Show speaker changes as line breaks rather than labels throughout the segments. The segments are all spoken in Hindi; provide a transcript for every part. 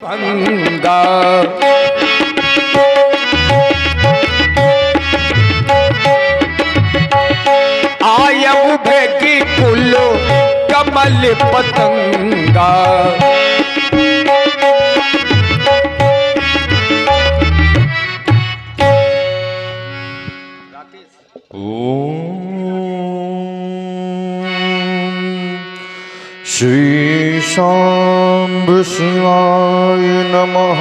गंगा आयब भेगी कुल कमल पतंगा।
श्री शांब शिवाय नमः।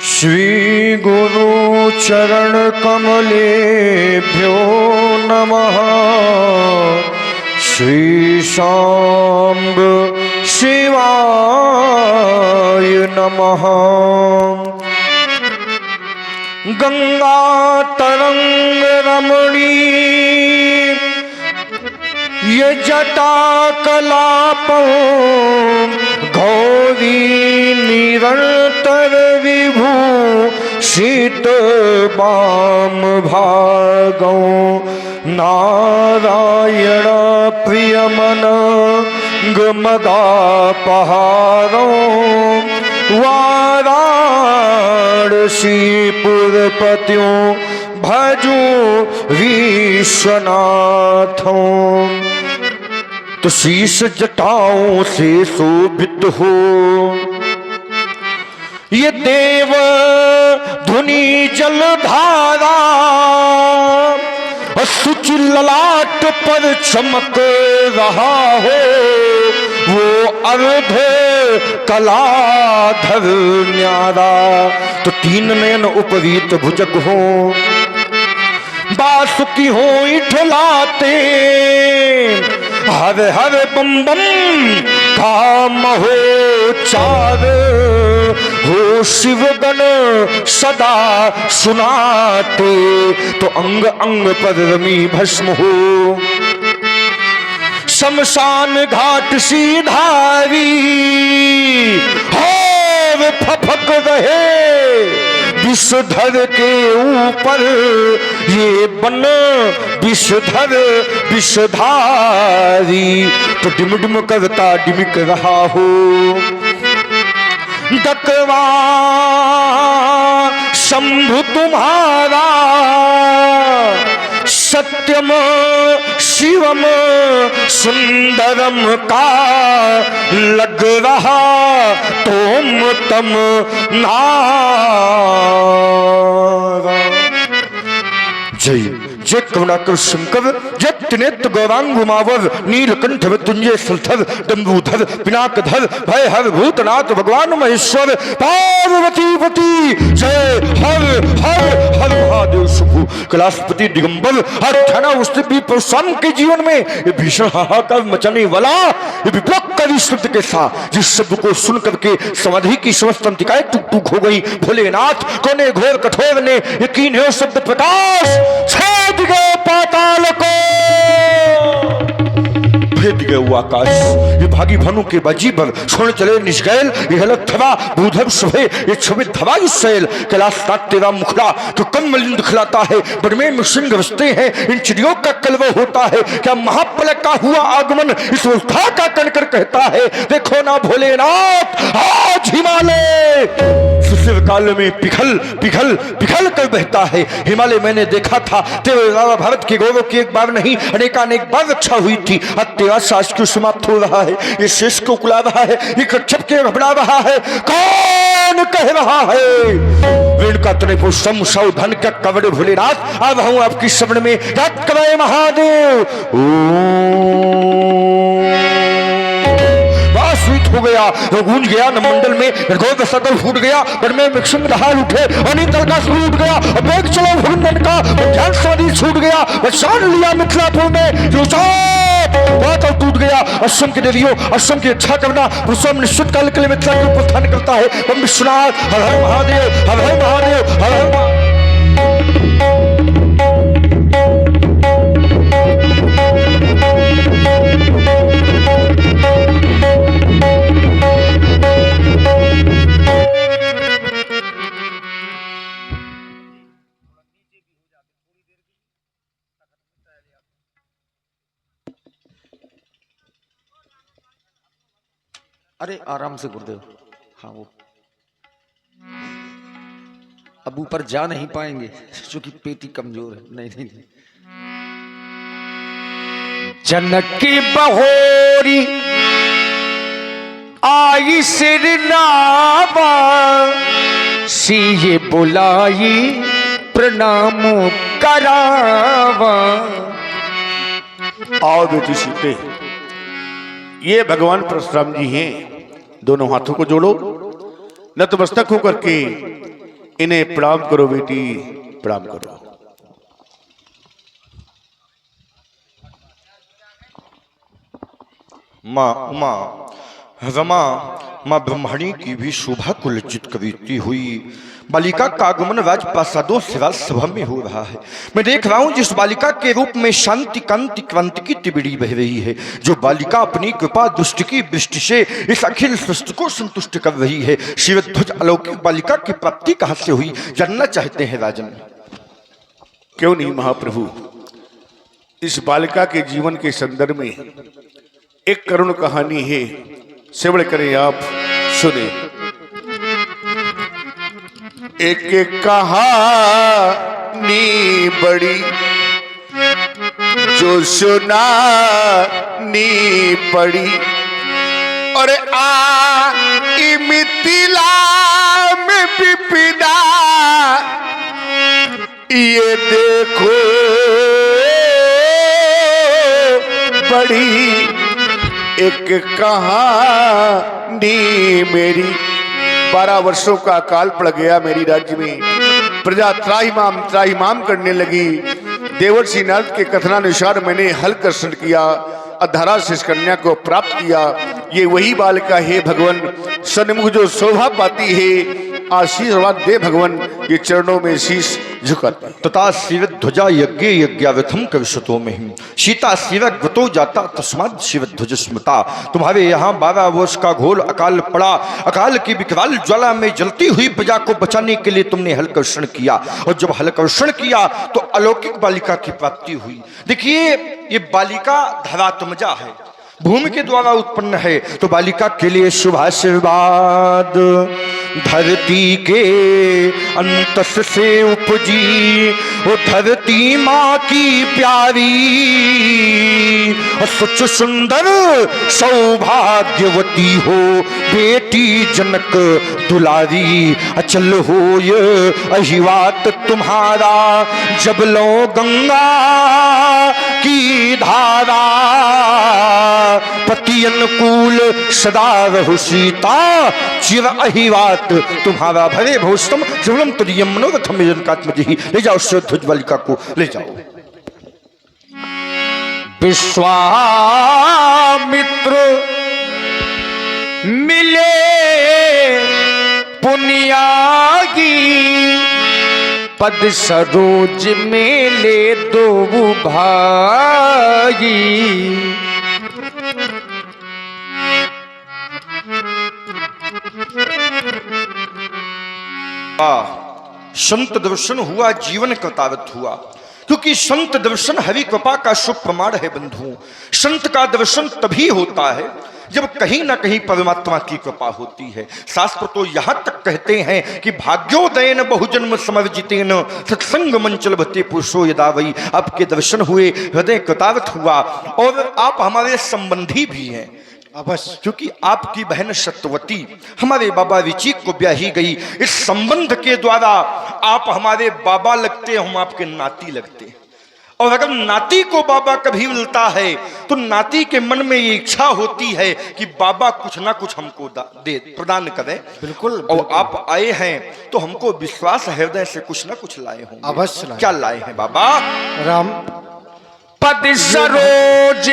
श्री गुरु चरण कमलेभ्यो नमः। श्री शांब शिवाय नमः। गंगा तरंग रमणी ये जटा कलापं गौरी निरंतर विभू शीत वाम भागौ नारायण प्रियमन गमदा पहारो वाराणसीपुरपत्यों भजो विश्वनाथों। तो शीश जटाओं से शोभित हो ये देव धुनी जलधारा, सुचि ललाट पर चमक रहा हो वो अर्ध कलाधर न्यारा। तो तीन नयन उपरीत भुजग हो बासुकी हो इठलाते हर हर बम बम काम हो चार हो शिवगण सदा सुनाते। तो अंग अंग पर रमी भस्म हो शमशान घाट सी धारी हो फफक रहे विषधर के ऊपर ये बन विषधर विषधारी। तो डिमडिम करता डिमिक रहा हो डकवा शंभु तुम्हारा सत्यम शिवम सुंदरम का लग रहा तुम तम नारा। जय जय करुणाकर शंकर जय त्रिनेत्र गौरांग उमावर नीलकंठ मृत्युंजय सलथर डम्बूधर पिनाकधर भय हर भूतनाथ भगवान महेश्वर पार्वती पति जय हर हर हर महादेव शुभु कैलाशपति दिगंबर। हर ठाना उस्ती परशुराम के जीवन में ये भीषण हाहाकार मचाने वाला ये विप्लवकारी शब्द के साथ जिस शब्द को सुन करके समाधि की समस्त तंत्रिकाएं टूक टूक हो गई। भोलेनाथ कोने घोर कठोर ने यकीन है शब्द प्रकाश छेद गए पाताल को भेद गए वो आकाश। ये भागी भानु के बाजी पर छोड़ चले निष्गैल ये हलक थवा भूधर सभे ये छवि धवा सैल कैलाश नाथ तेरा मुखड़ा तो कम मलिन दिखलाता है बड़मे में सिंह बसते हैं इन चिड़ियों का कलवा होता है। क्या महापलक का हुआ आगमन इस उल्था का कनकर कहता है देखो ना भोलेनाथ आज हिमालय सुशिव काल में पिघल पिघल पिघल कर बहता है। हिमालय मैंने देखा था तेरे राजा भारत के गौरव की एक बार नहीं अनेकानेक बार रक्षा हुई थी। अब तेरा सास क्यों समाप्त हो रहा है ये शेष को कुला रहा है ये कच्छप के घबरा रहा है कौन कह रहा है रेणुका तने को सम सावधान का कवड़ भोलेनाथ अब हूं आपकी शरण में रात कवाए महादेव। हो गया गूंज गया न मंडल में गौर सदल फूट गया पर में मिक्सिंग दहाड़ उठे और तलका शुरू उठ गया और बैग चला भगवान का ध्यान समाधि छूट गया और शान लिया मिथिलापुर में जो बात टूट गया। अश्वम के देवियों अश्वम की इच्छा करना पुरुषों निश्चित काल के लिए मिथिला के उपस्थान करता है। हम विश्वनाथ हर हर महादेव हर हर महादेव हर हर
अरे आराम से गुरुदेव। हाँ वो अब ऊपर जा नहीं पाएंगे क्योंकि पेटी कमजोर है। नहीं नहीं नहीं। जनक की बहोरी आई सिर नावा, सिए बुलाई प्रणाम करावा।
आओ बेटी सीते, ये भगवान परशुराम जी हैं। दोनों हाथों को जोड़ो, नतमस्तक होकर के इन्हें प्रणाम करो बेटी, प्रणाम करो।
माँ उमा रमा माँ ब्रह्मणी की भी शोभा को लज्जित कविती हुई। बालिका का आगमन राजप्रासादों से सभा में हो रहा है। मैं देख रहा हूँ जिस बालिका के रूप में शांति कांति क्रांति की तिबिड़ी बह रही है, जो बालिका अपनी कृपा दुष्ट की दृष्टि से इस अखिल सृष्टि को संतुष्ट कर रही है, शिवध्वज अलौकिक बालिका की प्राप्ति कहाँ से हुई, जानना चाहते हैं राजन।
क्यों नहीं महाप्रभु, इस बालिका के जीवन के संदर्भ में एक करुण कहानी है, श्रवण करें आप, सुने। एक एक कहानी बड़ी जो सुनानी पड़ी, और मिथिला में विपदा ये देखो बड़ी एक कहानी मेरी। 12 वर्षों का काल पड़ गया मेरी राज्य में, प्रजा त्राहिमाम करने लगी। देवर्षि नारद के कथनानुसार मैंने हल कर्षण किया, अधरा से इस कन्या को प्राप्त किया। ये वही बालिका है भगवान, सन्मुख जो शोभा पाती है। आशीर्वाद दे भगवान, ये चरणों में शीश झुकाते।
तथा शिव ध्वजा यज्ञ यज्ञावथम कविशतो में सीता शिव गतो जाता तस्माद शिव ध्वज स्मृता। तुम्हारे यहाँ 12 वर्ष का घोर अकाल पड़ा, अकाल की विकराल ज्वाला में जलती हुई प्रजा को बचाने के लिए तुमने हलकर्षण किया, और जब हलकर्षण किया तो अलौकिक बालिका की प्राप्ति हुई। देखिए ये बालिका धरात्मजा है, भूमि के द्वारा उत्पन्न है, तो बालिका के लिए शुभ आशीर्वाद। धरती के अंतस से उपजी वो धरती माँ की प्यारी, और सच सुंदर सौभाग्यवती हो बेटी जनक दुलारी। अचल हो ये अहिवात तुम्हारा, जब लो गंगा की धारा। पति अनुकूल सदा रहु सीता, चिर अहिवात तुम्हारा भरे भोस्तम शिवलम तुरियम मनोरथम जनकात्मजी। ले जाओ ध्वज बालिका को ले जाओ।
विश्वामित्र मिले पुनियागी, पद सरोज मेले दो भागी।
संत दर्शन हुआ, जीवन कृतावत हुआ, क्योंकि संत दर्शन हरि कृपा का शुभ प्रमाण है बंधु। संत का दर्शन तभी होता है जब कहीं ना कहीं परमात्मा की कृपा होती है। शास्त्र तो यहां तक कहते हैं कि भाग्योदयन बहुजन्म समर्जितेन सत्संग मंचल भते पुरुषो यदा वही। आपके दर्शन हुए, हृदय कृतावत हुआ, और आप हमारे संबंधी भी हैं अवश्य, क्योंकि आपकी बहन सत्यवती हमारे बाबा ऋचिक को ब्याही गई। इस संबंध के द्वारा आप हमारे बाबा लगते, हम आपके नाती लगते। और अगर नाती को बाबा कभी मिलता है तो नाती के मन में ये इच्छा होती है कि बाबा कुछ ना कुछ हमको दे प्रदान करें। बिल्कुल। और आप आए हैं तो हमको विश्वास हृदय से कुछ ना कुछ लाए होंगे।
अवश्य।
क्या लाए हैं बाबा?
राम पद सरोज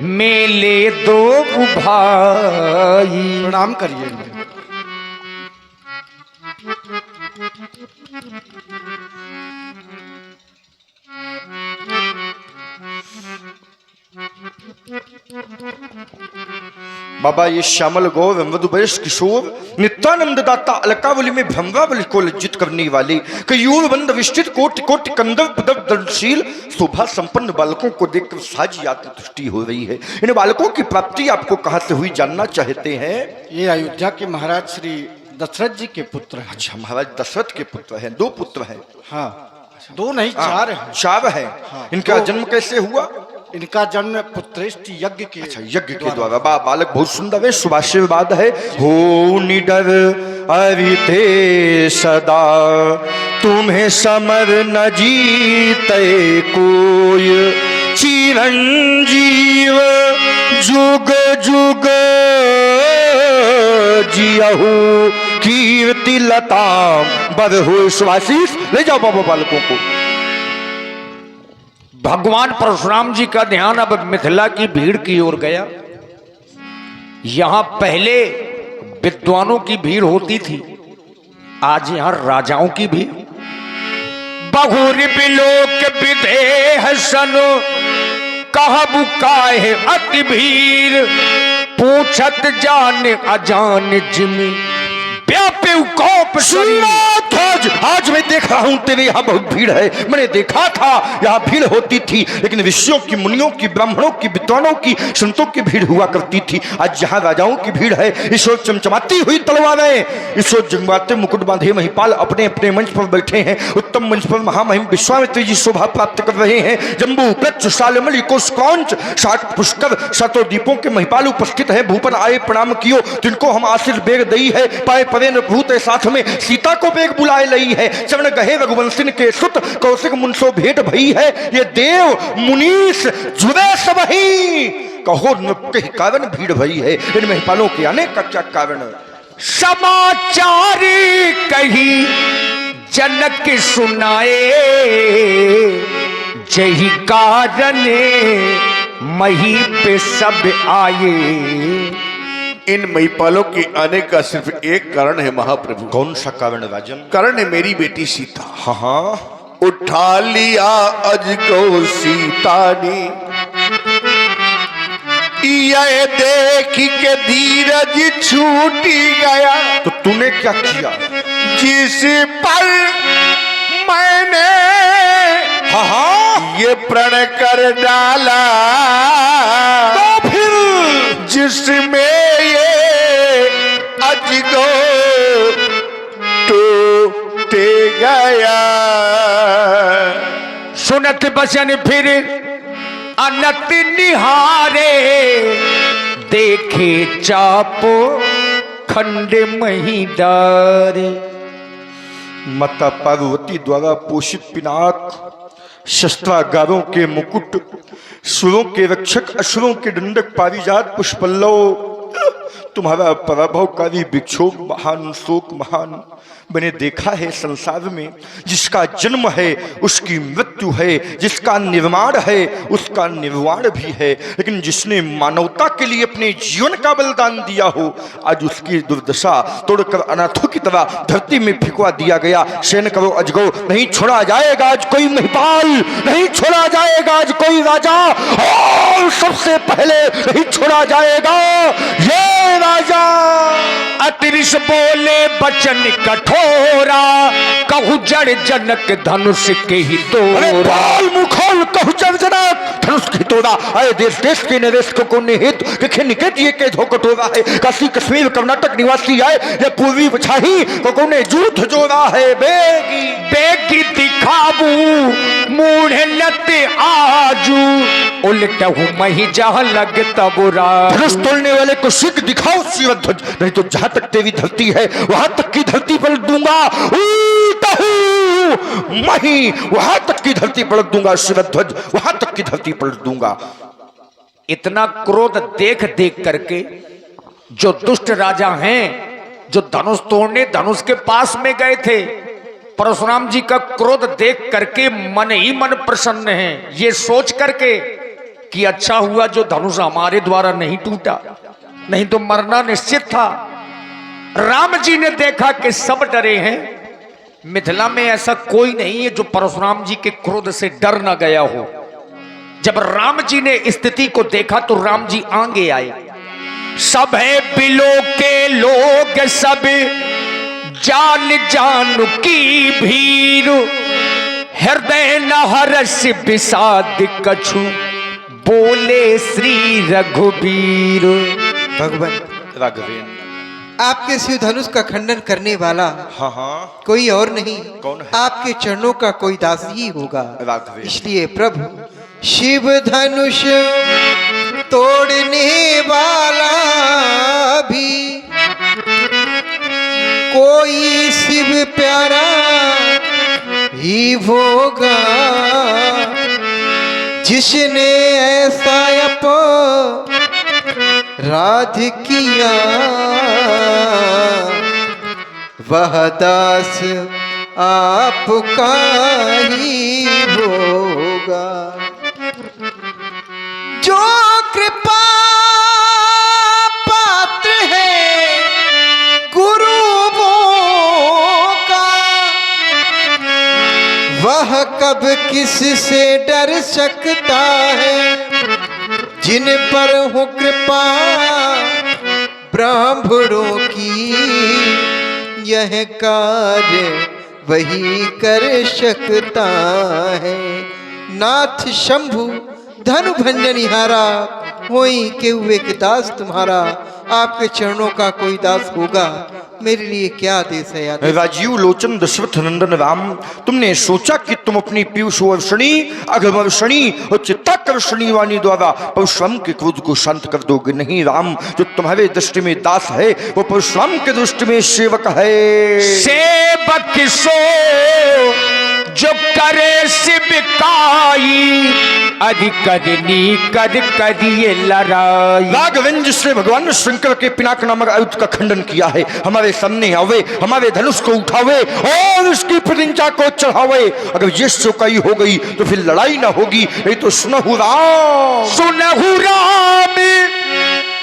मेले दो भाई।
प्रणाम करिए।
बाबा ये श्यामल गौर मधुबरेश किशोर नित्यानंद दाता अलकावली में भ्रमरावली को लज्जित करने वाले कयूर बंद विस्तृत कोटि कोटि कंदर पदव दर्शशील शोभा संपन्न बालकों को देखकर साजी आत्मतुष्टि हो रही है। इन बालकों की प्राप्ति आपको कहां से हुई जानना चाहते हैं?
ये अयोध्या के महाराज श्री दशरथ जी के पुत्र हैं।
अच्छा, महाराज दशरथ के पुत्र हैं। 2 पुत्र हैं।
हाँ, 2 नहीं 4 हैं।
4 हैं। इनका जन्म कैसे हुआ?
इनका जन्म पुत्रेष्टि यज्ञ के
यज्ञ के द्वारा। बालक बहुत सुंदर है, शुभाशीर्वाद है। हो निडर अरिते सदा तुम्हें समर न जीते कोई, चिरंजीव जुग जुग जियहु कीर्ति लताम बद हो। शुभाशीष ले जाओ बाबा बालकों को।
भगवान परशुराम जी का ध्यान अब मिथिला की भीड़ की ओर गया। यहां पहले विद्वानों की भीड़ होती थी, आज यहां राजाओं की भीड़। बहुर बिलोक विदेह सनो कहबु काहे अति भीड़, पूछत जान अजान जिमी व्यापे कोप
आज मैं देख रहा हूं तेरे यहाँ बहुत भीड़ है। मैंने देखा था यहाँ भीड़ होती थी, लेकिन ऋषियों की, मुनियों की, ब्राह्मणों की, विद्वानों की, संतों की भीड़ हुआ करती थी। आज यहाँ राजाओं की भीड़ है। इस ओर चमचमाती हुई तलवारें, इस ओर जंगमाते मुकुट बांधे महिपाल अपने अपने मंच पर बैठे हैं। उत्तम मंच पर महामहिम विश्वामित्र जी शोभा प्राप्त कर रहे हैं। जम्बू प्रच्छ शालमणि कोशकांच सात पुष्कर सातों दीपों के महिपाल उपस्थित है। भूपन आए प्रणाम कियो, जिनको हम आशीष बेग दई है। पाए परे न भूत साथ में सीता को बेग बुलाए लई है। चरण गहे रघुवंशिन के सुत कौशिक मुनसो भेंट भई है। ये देव मुनीष जुड़े सबही, कहो न कही कारण भीड़ भई है। इन महिपालों के आने का क्या कारण?
समाचार कही जनक सुनाए, जही कारण मही पे सब आए।
इन महिपालों के आने का सिर्फ एक कारण है महाप्रभु।
कौन सा कारण राजन?
कारण है मेरी बेटी सीता।
हाँ हाँ,
उठा लिया अज को सीता ने, ये देख के धीरज छूटी गया।
तो तूने क्या किया?
जिस पर मैंने
हाँ हाँ,
ये प्रण कर डाला,
तो फिर
जिसमें ये अजगो टूटे गया।
सुनत बचन फिर अनत निहारे, देखे चापो खंड मही डारे।
माता पार्वती द्वारा पोषित पिनाक, शस्त्रागारों के मुकुट, सुरों के रक्षक, असुरों के दंडक, पारिजात पुष्पल्लव, तुम्हारा पराभवकारी विक्षोभ महान, शोक महान। मैंने देखा है संसार में जिसका जन्म है उसकी मृत्यु है, जिसका निर्माण है उसका निर्वाण भी है, लेकिन जिसने मानवता के लिए अपने जीवन का बलिदान दिया हो, आज उसकी दुर्दशा तोड़कर अनाथों की तरह धरती में फिकवा दिया गया। शयन करो अजगो, नहीं छोड़ा जाएगा आज कोई महिपाल, नहीं छोड़ा जाएगा आज कोई राजा, और सबसे पहले नहीं छोड़ा जाएगा ये राजा।
अतिरिश बोले बचन कठोरा, कहु जड़ जनक धनुष के ही तोरा।
मुखोल कहु जड़ जनक धनुष के तोरा। आए देश देश के नरेश को निहित के निकेत ये के धोकटोरा है। काशी कश्मीर कर्नाटक निवासी आए, ये पूर्वी पछाही को ने जूठ जोड़ा है। बेगी
बेगी दिखाबू मूढ़े लते आजू, उल्टहु मही जहाँ लगता बुरा।
धनुष तोड़ने वाले को शीघ्र दिखाओ शिवध्वज, नहीं तो जहां तक तेरी धरती है वहां तक की धरती पलट दूंगा। मही वहां तक की धरती पलट दूंगा शिवध्वज, वहां तक की धरती पलट दूंगा।
इतना क्रोध देख देख करके जो दुष्ट राजा हैं, जो धनुष तोड़ने धनुष के पास में गए थे, परशुराम जी का क्रोध देख करके मन ही मन प्रसन्न है, ये सोच करके कि अच्छा हुआ जो धनुष हमारे द्वारा नहीं टूटा, नहीं तो मरना निश्चित था। राम जी ने देखा कि सब डरे हैं, मिथिला में ऐसा कोई नहीं है जो परशुराम जी के क्रोध से डर न गया हो। जब राम जी ने स्थिति को देखा तो राम जी आगे आए। सब है बिलो के लोग सब जान जान की भीड़, हृदय न हरस विषाद कछु बोले श्री रघुबीर।
भगवान
राघवेंद्र,
आपके शिव धनुष का खंडन करने वाला
हाँ हाँ
कोई और नहीं,
कौन है?
आपके चरणों का कोई दास ही होगा।
राघवेंद्र।
इसलिए प्रभु शिव धनुष तोड़ने वाला भी कोई शिव प्यारा ही होगा, जिसने ऐसा अपराध किया वह दास आपका ही होगा। जो कृपा पात्र है गुरुओं का, वह कब किस से डर सकता है। जिन पर हो कृपा ब्राह्मणों की, यह कार्य वही कर सकता है। नाथ शंभु धनु भंजनिहारा, होई के हुए के दास तुम्हारा। आपके चरणों का कोई दास होगा, मेरे लिए क्या आदेश है आदेश।
राजीव लोचन दशरथ नंदन राम, तुमने सोचा कि तुम अपनी पीयूष वर्षणी अघमर्षणी और चित्ताकर्षणी वाणी द्वारा परशुराम के क्रोध को शांत कर दोगे। नहीं राम, जो तुम्हारे दृष्टि में दास है वो परशुराम के दृष्टि में सेवक है।
सेवक सो जो करे शिवकाई, अधिकरनी कर करिए लड़ाई।
राघवेंद्र, जिसने भगवान शंकर के पिनाक नामक आयुध का खंडन किया है, हमारे सामने आवे, हमारे धनुष को उठावे और उसकी प्रतिज्ञा को चढ़ावे। अगर ये चौकाई हो गई तो फिर लड़ाई ना होगी। ये तो सुनहु राम,
सुनहु राम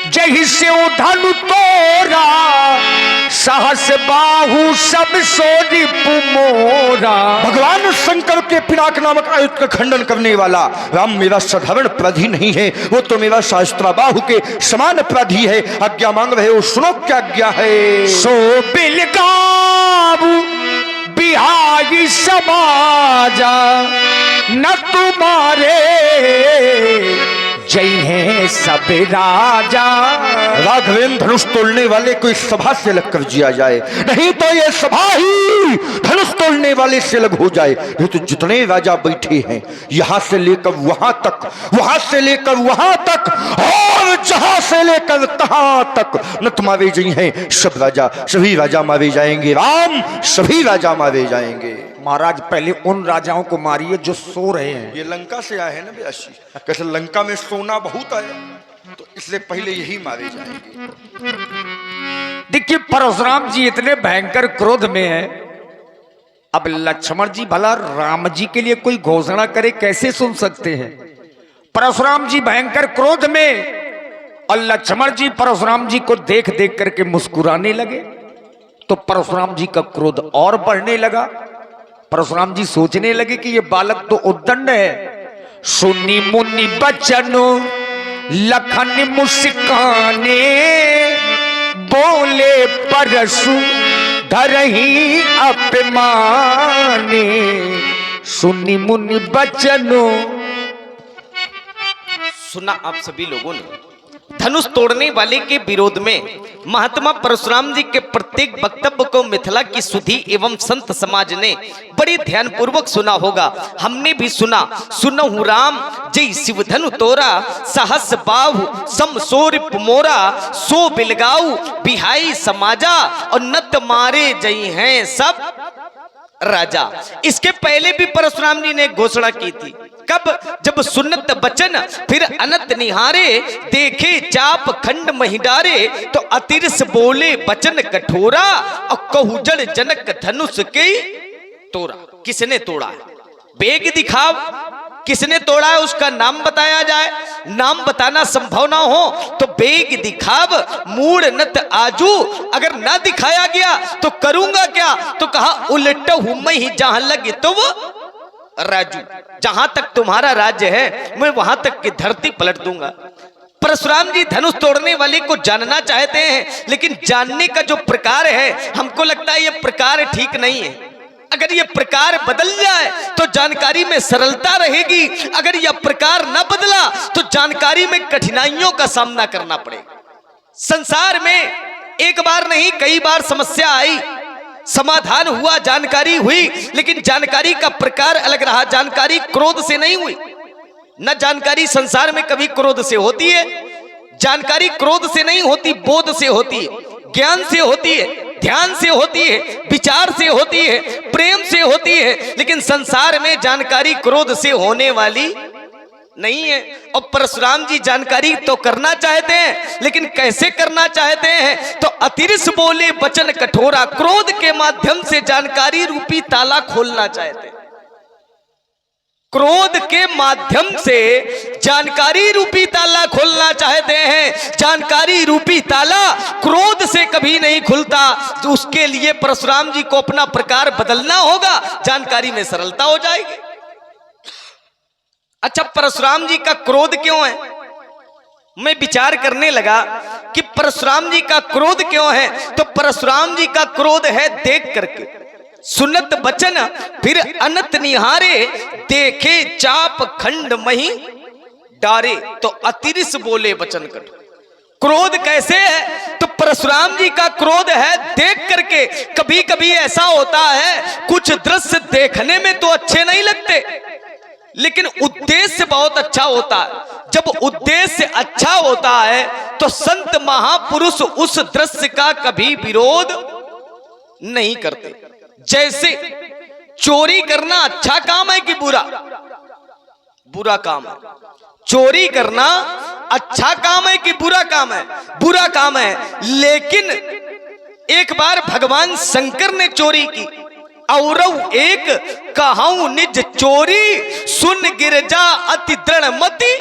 जही से धनु तोरा, सहस बाहु सब सोरी पुमोरा।
भगवान शंकर के पिनाक नामक आयुध का खंडन करने वाला राम मेरा साधारण अपराधी नहीं है, वो तो मेरा शास्त्राबाहु के समान अपराधी है। आज्ञा मांग रहे हो, सुनो क्या आज्ञा है।
सो बिलगाऊ बिहारी समाजा, न तुम्हारे जय है सब राजा।
राघवेंद्र, धनुष तोड़ने वाले को इस सभा से अलग कर दिया जाए, नहीं तो ये सभा ही धनुष तोड़ने वाले से अलग हो जाए। ये तो जितने राजा बैठे हैं, यहां से लेकर वहां तक, वहां से लेकर वहां तक, और जहां से लेकर तहां तक न तुम्हारे जय हैं सब राजा, सभी राजा मारे जाएंगे। राम, सभी राजा मारे जाएंगे।
महाराज पहले उन राजाओं को मारिए जो सो रहे हैं।
ये लंका से आए हैं ना व्यासी, कैसे लंका में सोना बहुत आया, तो इसलिए पहले यही मारे जाएंगे।
देखिए परशुराम जी इतने भयंकर क्रोध में हैं। अब लक्ष्मण जी भला राम जी के लिए कोई घोषणा करे, कैसे सुन सकते हैं। परशुराम जी भयंकर क्रोध में, और लक्ष्मण जी परशुराम जी को देख देख करके मुस्कुराने लगे। तो परशुराम जी का क्रोध और बढ़ने लगा। परशुराम जी सोचने लगे कि ये बालक तो उद्दंड है। सुनी मुनि बचनो लखन मुस्काने, बोले परशु धरही अपमाने। सुनी मुनि बचनो,
सुना आप सभी लोगों ने धनुष तोड़ने वाले के विरोध में महात्मा परशुराम जी के प्रत्येक वक्तव्य को मिथिला की सुधी एवं संत समाज ने बड़े ध्यान पूर्वक सुना होगा। हमने भी सुना। सुनहु राम जय शिव धनु तोरा, सहस बाहु सम सोर पुमोरा, सो बिलगाऊ बिहाई समाजा, और नत मारे जय हैं सब राजा। इसके पहले भी परशुराम जी ने घोषणा की थी। कब? जब सुन्नत बचन फिर अनंत निहारे, देखे चाप खंड महिडारे, तो अतिरस बोले बचन कठोरा, और कहूजड़ जनक धनुष के तोड़ा। किसने तोड़ा है? बेग दिखाव किसने तोड़ा है उसका नाम बताया जाए। नाम बताना संभव ना हो तो बेग दिखाव मूड नत आजू, अगर ना दिखाया गया तो करूंगा क्या? तो कहा उलट हूं मैं ही जहां लगे तो वो राजू, जहां तक तुम्हारा राज्य है मैं वहां तक की धरती पलट दूंगा। परशुराम जी धनुष तोड़ने वाले को जानना चाहते हैं, लेकिन जानने का जो प्रकार है हमको लगता है ये प्रकार ठीक नहीं है। अगर ये प्रकार बदल जाए तो जानकारी में सरलता रहेगी, अगर यह प्रकार न बदला तो जानकारी में कठिनाइयों का सामना करना पड़ेगा। संसार में एक बार नहीं कई बार समस्या आई, समाधान हुआ, जानकारी हुई, लेकिन जानकारी का प्रकार अलग रहा। जानकारी क्रोध से नहीं हुई, न जानकारी संसार में कभी क्रोध से होती है। जानकारी क्रोध से नहीं होती, बोध से होती है, ज्ञान से होती है, ध्यान से होती है, विचार से होती है, प्रेम से होती है। लेकिन संसार में जानकारी क्रोध से होने वाली नहीं है। और परशुराम जी जानकारी तो करना चाहते हैं, लेकिन कैसे करना चाहते हैं? तो अतिरिक्त बोले वचन कठोरा, क्रोध के माध्यम से जानकारी रूपी ताला खोलना चाहते हैं। क्रोध के माध्यम से जानकारी रूपी ताला खोलना चाहते हैं। जानकारी रूपी ताला क्रोध से कभी नहीं खुलता, तो उसके लिए परशुराम जी को अपना प्रकार बदलना होगा, जानकारी में सरलता हो जाएगी। अच्छा, परशुराम जी का क्रोध क्यों है? मैं विचार करने लगा कि परशुराम जी का क्रोध क्यों है। तो परशुराम जी का क्रोध है देख करके, सुनत बचन फिर अनत निहारे, देखे चाप खंड मही डारे, तो अतिरिक्त बोले वचन कठोर। क्रोध कैसे है? तो परशुराम जी का क्रोध है देख करके। कभी कभी ऐसा होता है कुछ दृश्य देखने में तो अच्छे नहीं लगते, लेकिन उद्देश्य बहुत अच्छा होता है। जब उद्देश्य अच्छा होता है तो संत महापुरुष उस दृश्य का कभी विरोध नहीं करते। जैसे चोरी करना अच्छा काम है कि बुरा? बुरा काम है। चोरी करना अच्छा काम है कि बुरा काम है? बुरा काम है। लेकिन एक बार भगवान शंकर ने चोरी की, और एक कहूं निज चोरी, सुन गिरजा अति दृढ़ मति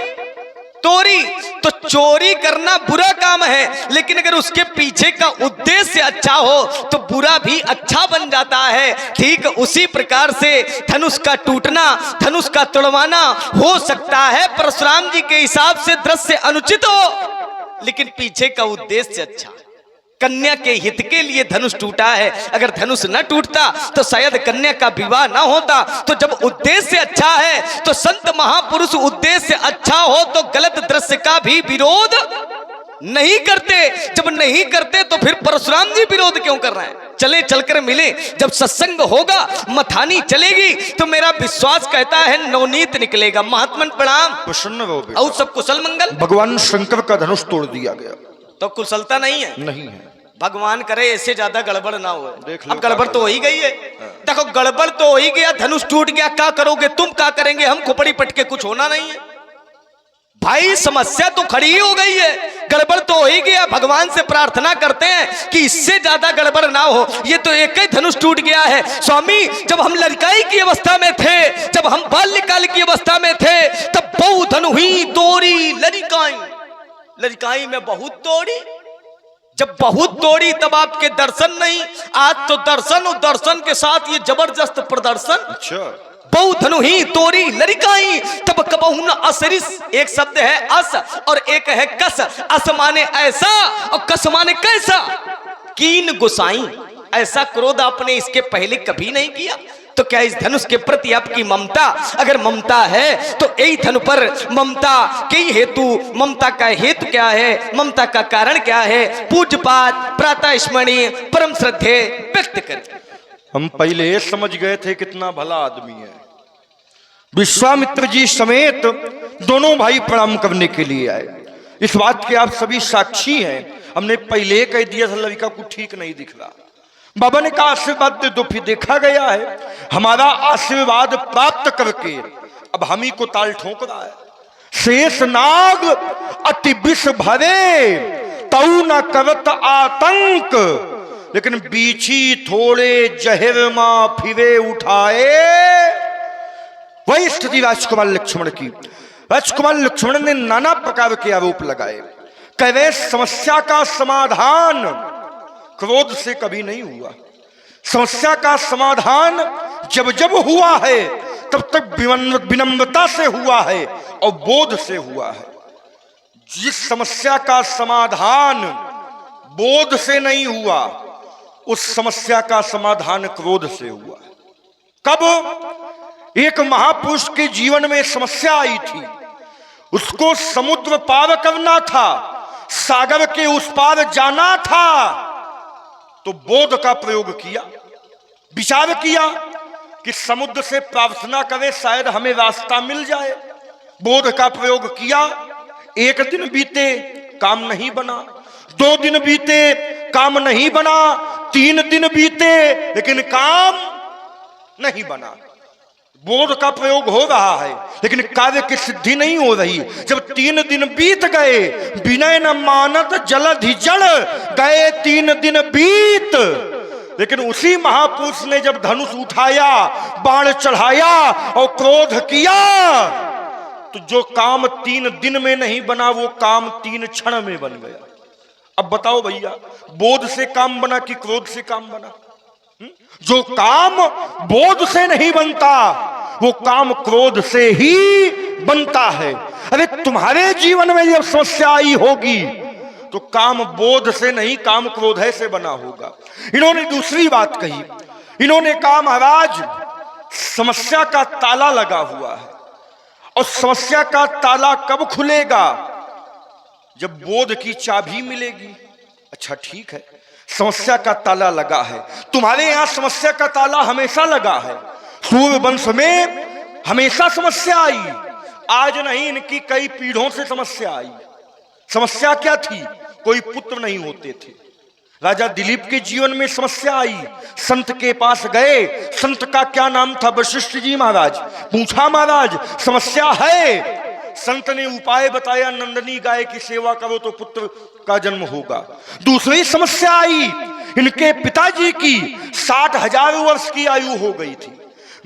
तोरी। तो चोरी करना बुरा काम है, लेकिन अगर उसके पीछे का उद्देश्य अच्छा हो तो बुरा भी अच्छा बन जाता है। ठीक उसी प्रकार से धनुष का टूटना, धनुष का तोड़वाना हो सकता है परशुराम जी के हिसाब से दृश्य अनुचित हो, लेकिन पीछे का उद्देश्य अच्छा है। कन्या के हित के लिए धनुष टूटा है, अगर धनुष न टूटता तो शायद कन्या का विवाह न होता। तो जब उद्देश्य अच्छा है तो संत महापुरुष उद्देश्य अच्छा हो तो गलत दृश्य का भी विरोध नहीं करते। जब नहीं करते तो फिर परशुराम जी विरोध क्यों कर रहे हैं? चले चलकर मिले, जब सत्संग होगा, मथानी चलेगी, तो मेरा विश्वास कहता है नवनीत निकलेगा। महात्मन प्रणाम।
प्रसन्न रहो बेटा।
और सब कुशल मंगल।
भगवान शंकर का धनुष तोड़ दिया गया।
तो कुशलता नहीं है?
नहीं है।
भगवान करे इससे ज्यादा गड़बड़ ना हो।
देख लो,
अब गड़बड़ तो हो ही गई है। देखो गड़बड़ तो हो ही गया, धनुष टूट गया, क्या करोगे तुम, क्या करेंगे हम? खोपड़ी पटके कुछ होना नहीं है भाई, समस्या तो खड़ी ही हो गई है। गड़बड़ तो हो ही गया, भगवान से प्रार्थना करते हैं कि इससे ज्यादा गड़बड़ ना हो। ये तो एक ही धनुष टूट गया है स्वामी। जब हम लड़काई की अवस्था में थे, जब हम बाल्यकाल की अवस्था में थे, तब बहु धनु हुई तोड़ी लड़काई। लड़काई में बहुत तोड़ी, जब बहुत तोड़ी तब आपके दर्शन नहीं। आज तो दर्शन और दर्शन के साथ ये जबरदस्त प्रदर्शन।
अच्छा,
बहु धनु ही तोड़ी लड़काई, तब कबहू न असरिस। एक शब्द है अस और एक है कस। अस माने ऐसा और कस माने कैसा। कीन गुसाई, ऐसा क्रोध आपने इसके पहले कभी नहीं किया। तो क्या इस धनुष के प्रति आपकी ममता, अगर ममता है तो यही धनु पर ममता के हेतु, ममता का हेतु क्या है, ममता का कारण क्या है, पूज्यपात प्रातः स्मरणीय परम श्रद्धेय व्यक्त कर।
हम पहले समझ गए थे कितना भला आदमी है। विश्वामित्र जी समेत दोनों भाई प्रणाम करने के लिए आए। इस बात के आप सभी साक्षी हैं। हमने पहले कह दिया था लड़का को ठीक नहीं दिख रहा। बाबा ने कहा आशीर्वाद दे दो, फिर देखा गया है हमारा आशीर्वाद प्राप्त करके अब हम ही को ताल ठोक रहा है। शेष नाग अति विष भरे तऊ न करत आतंक, लेकिन बीछी थोड़े जहर मां फिरे उठाए। वही स्थिति राजकुमार लक्ष्मण की। राजकुमार लक्ष्मण ने नाना प्रकार के आरोप लगाए। कहे समस्या का समाधान क्रोध से कभी नहीं हुआ। समस्या का समाधान जब जब हुआ है तब तक विनम्रता से हुआ है और बोध से हुआ है। जिस समस्या का समाधान बोध से नहीं हुआ, उस समस्या का समाधान क्रोध से हुआ। कब एक महापुरुष के जीवन में समस्या आई थी, उसको समुद्र पार करना था, सागर के उस पार जाना था, तो बोध का प्रयोग किया, विचार किया कि समुद्र से प्रार्थना करें, शायद हमें रास्ता मिल जाए। बोध का प्रयोग किया, एक दिन बीते काम नहीं बना, 2 दिन बीते काम नहीं बना, 3 दिन बीते लेकिन काम नहीं बना। बोध का प्रयोग हो रहा है लेकिन कार्य की सिद्धि नहीं हो रही। जब 3 दिन बीत गए, विनय न मानत जलधि जड़ गए 3 दिन बीत, लेकिन उसी महापुरुष ने जब धनुष उठाया, बाण चढ़ाया और क्रोध किया, तो जो काम 3 दिन में नहीं बना वो काम 3 क्षण में बन गया। अब बताओ भैया, बोध से काम बना कि क्रोध से काम बना? जो काम बोध से नहीं बनता वो काम क्रोध से ही बनता है। अरे तुम्हारे जीवन में जब समस्या आई होगी तो काम बोध से नहीं, काम क्रोध से बना होगा। इन्होंने दूसरी बात कही, इन्होंने कहा महाराज समस्या का ताला लगा हुआ है और समस्या का ताला कब खुलेगा? जब बोध की चाबी मिलेगी। अच्छा ठीक है, समस्या का ताला लगा है, तुम्हारे यहां समस्या का ताला हमेशा लगा है। सूर्य वंश में हमेशा समस्या आई, आज नहीं, इनकी कई पीढ़ों से समस्या आई। समस्या क्या थी? कोई पुत्र नहीं होते थे। राजा दिलीप के जीवन में समस्या आई, संत के पास गए, संत का क्या नाम था? वशिष्ठ जी महाराज। पूछा महाराज समस्या है? संत ने उपाय बताया, नंदनी गाय की सेवा करो तो पुत्र का जन्म होगा। दूसरी समस्या आई, इनके पिताजी की 60,000 वर्ष की आयु हो गई थी,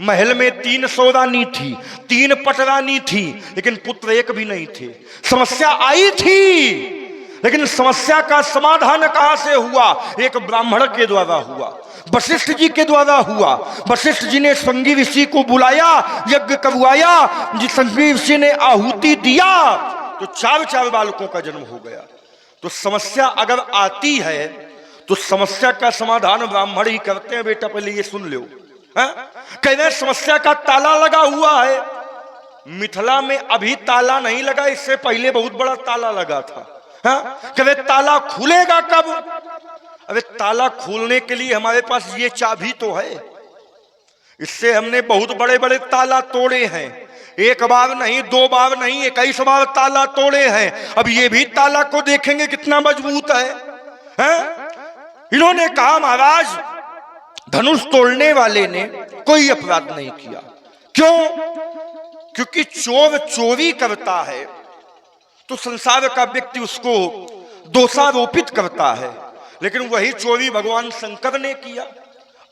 महल में 3 सौरानी थी, 3 पटरानी थी, लेकिन पुत्र एक भी नहीं थे। समस्या आई थी, लेकिन समस्या का समाधान कहां से हुआ? एक ब्राह्मण के द्वारा हुआ, वशिष्ठ जी के द्वारा हुआ। वशिष्ठ जी ने संगी ऋषि को बुलाया, यज्ञ करवाया, जिस संगी ऋषि ने आहुति दिया तो 4 बालकों का जन्म हो गया। तो समस्या अगर आती है तो समस्या का समाधान ब्राह्मण ही करते हैं। बेटा पहले ये सुन लो, कह रहे समस्या का ताला लगा हुआ है। मिथिला में अभी ताला नहीं लगा, इससे पहले बहुत बड़ा ताला लगा था। कहे ताला खुलेगा कब? अरे ताला खोलने के लिए हमारे पास ये चाबी तो है, इससे हमने बहुत बड़े बड़े ताला तोड़े हैं। 1 बार नहीं, 2 बार नहीं, 21 बार ताला तोड़े हैं। अब ये भी ताला को देखेंगे कितना मजबूत है? इन्होंने कहा महाराज धनुष तोड़ने वाले ने कोई अपराध नहीं किया। क्यों? क्योंकि चोर चोरी करता है तो संसार का व्यक्ति उसको दोषारोपित करता है, लेकिन वही चोरी भगवान शंकर ने किया।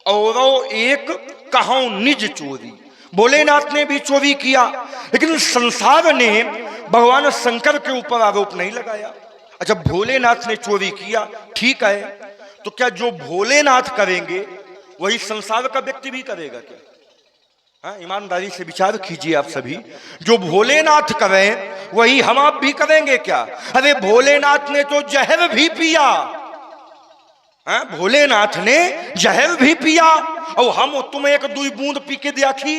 और एक कहो निज चोरी, भोलेनाथ ने भी चोरी किया, लेकिन संसार ने भगवान शंकर के ऊपर आरोप नहीं लगाया। अच्छा भोलेनाथ ने चोरी किया, ठीक है, तो क्या जो भोलेनाथ करेंगे वही संसार का व्यक्ति भी करेगा क्या? ईमानदारी से विचार कीजिए आप सभी, जो भोलेनाथ करें वही हम आप भी करेंगे क्या? अरे भोलेनाथ ने तो जहर भी पिया, भोलेनाथ ने जहर भी पिया और हम तुम 1-2 बूंद पी के देखी